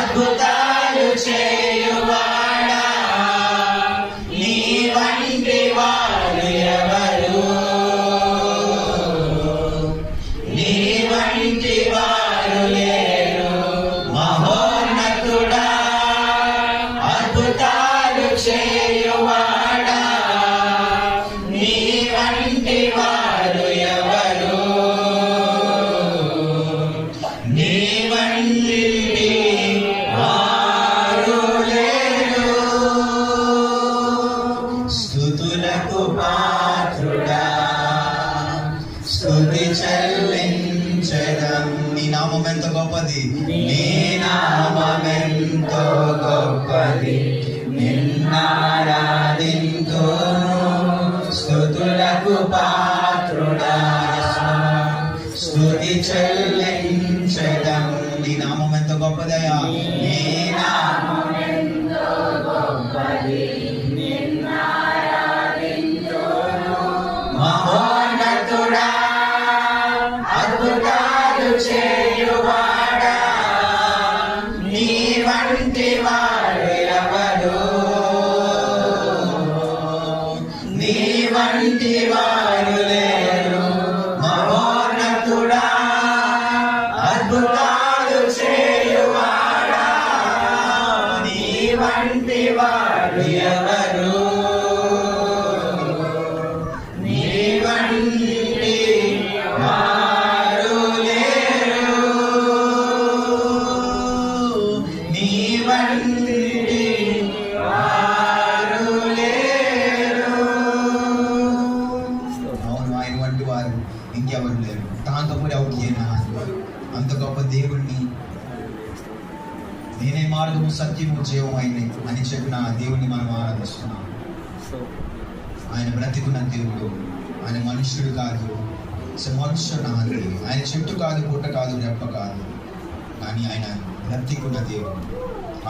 అద్భుతాలు చేయువాడా, నీ వంటి వారు ఎవరు, నీ వంటి వారు లేరు. మహోన్నతుడా, అద్భుతాలు చేయువాడా, నీ వంటి వారు ఎవరు, నీ వంటి వారు లేరు. స్తుతులకు పాత్రుడా, స్తుతి చెల్లించెదం. నీ నామం ఎంత గొప్పది, నీ నామం ఎంతో గొప్పది, నిన్నారాధింతును. స్తుతులకు పాత్రుడా, స్తుతి చెల్లించెదం. నీ నామం ఎంత గొప్పదయా, నీ నామం ఎంతో గొప్పది, నిన్నారాధింతును. మహోన్నతుడా, అద్భుతాలు చేయువాడా, నీ వంటి వారు ఎవరు, నీ వంటి వారు లేరు. మహోన్నతుడా, అద్భుతాలు చేయువాడా, నీ వంటి వారు ఎవరు, నీ వంటి వారు లేరు, నీ వంటి వారు లేరు. అవును, ఆయన వంటి వారు ఇంకెవరు లేరు. తాంతో కూడా ఎవరికైనా అంత గొప్ప దేవుణ్ణి, నేనే మార్గము సత్యము జీవం అని చెప్పిన దేవుణ్ణి మనం ఆరాధిస్తున్నాం. ఆయన బ్రతికున్న దేవుడు, ఆయన మనుష్యుడు కాదు, మనుష్యుడు ఆయన చెట్టు కాదు, పుట్ట కాదు, రెప్ప కాదు, కానీ ఆయన బ్రతికున్న దేవుడు.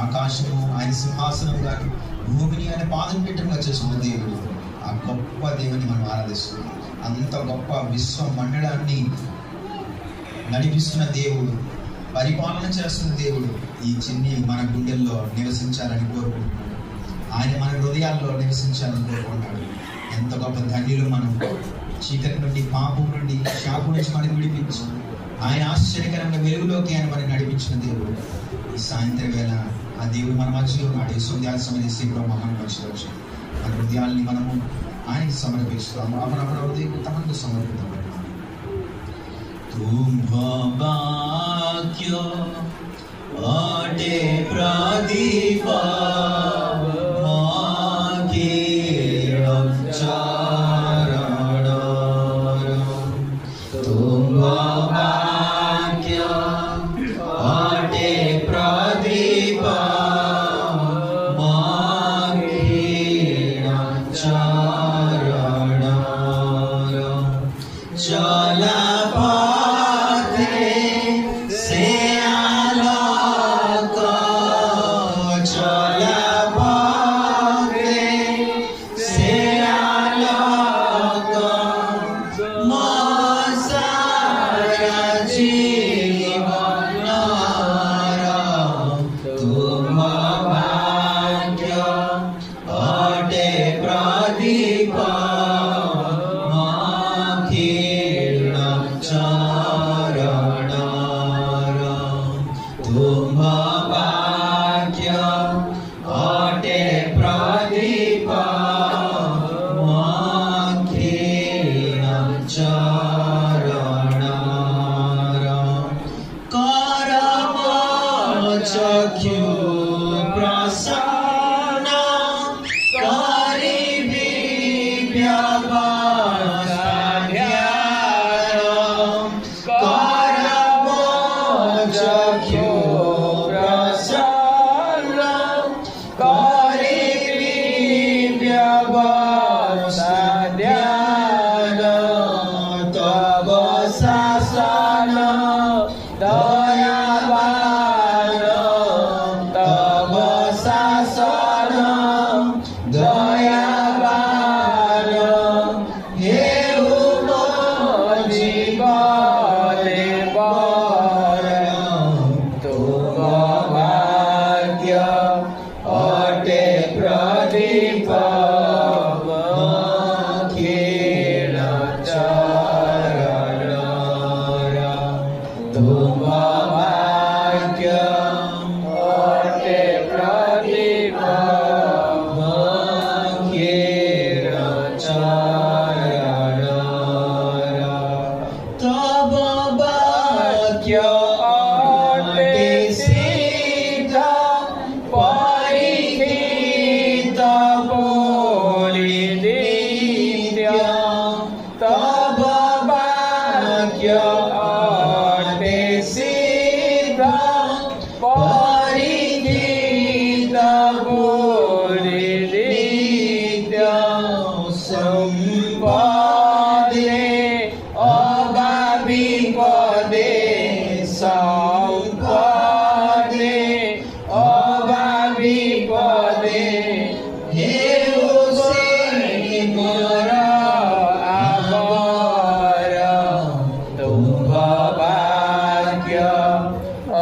ఆకాశము ఆయన సింహాసనం కానీ భూమిని ఆయన పాదం పెట్టంగా చేసుకున్న దేవుడు. ఆ గొప్ప దేవుని మనం ఆరాధిస్తున్నాం. అంత గొప్ప విశ్వ మండలాన్ని నడిపిస్తున్న దేవుడు, పరిపాలన చేస్తున్న దేవుడు ఈ చిన్ని మన గుండెల్లో నివసించాలని కోరుకుంటున్నాడు. ఆయన మన హృదయాల్లో నివసించాలని కోరుకుంటున్నాడు. ఎంత గొప్ప ధన్యులు మనం. చీకటి నుండి, పాపం నుండి, శాపం నుంచి మనకు విడిపించి ఆయన ఆశ్చర్యకరంగా వెలుగులోకి ఆయన మనకి నడిపించిన దేవుడు. ఈ సాయంత్రం వేళ ఆ దేవుడు మన మధ్యలో ఉన్నాడు. ఈ సంధ్యా సమయ శ్రీప్రభు మహాన్ మధ్యలో వచ్చి మన హృదయాల్ని మనము ఆయనకి సమర్పిస్తాము. మన హృదయం తమకు సమర్పిద్దాం. तुम भाग्य आटे प्रदीप मागे रक्षारण, तुम भाग्य आटे प्रदीप मागे रक्षारण. चला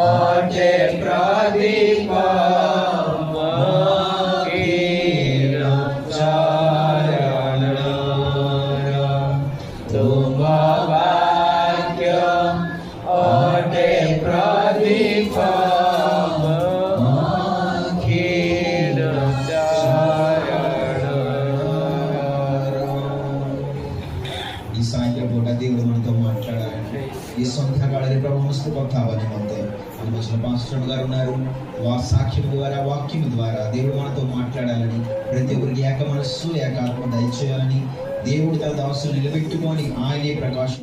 आटे प्रदीप तुम वाक्य आटे प्रदीप ఈ సాయంత్రం పూట దేవుడు మనతో మాట్లాడాలంటే ఈ సొంత కాళ్ళని ప్రభు మస్తు కొత్తావని అంతే మన మధ్యలో పాస్టర్ గారు ఉన్నారు. సాక్ష్యం ద్వారా వాక్యం ద్వారా దేవుడు మనతో మాట్లాడాలని, ప్రతి ఒక్కరికి ఏక మనస్సు ఏకాత్మ దయచేయాలని దేవుడు తన దాసులు నిలబెట్టుకొని ఆయనే ప్రకాశం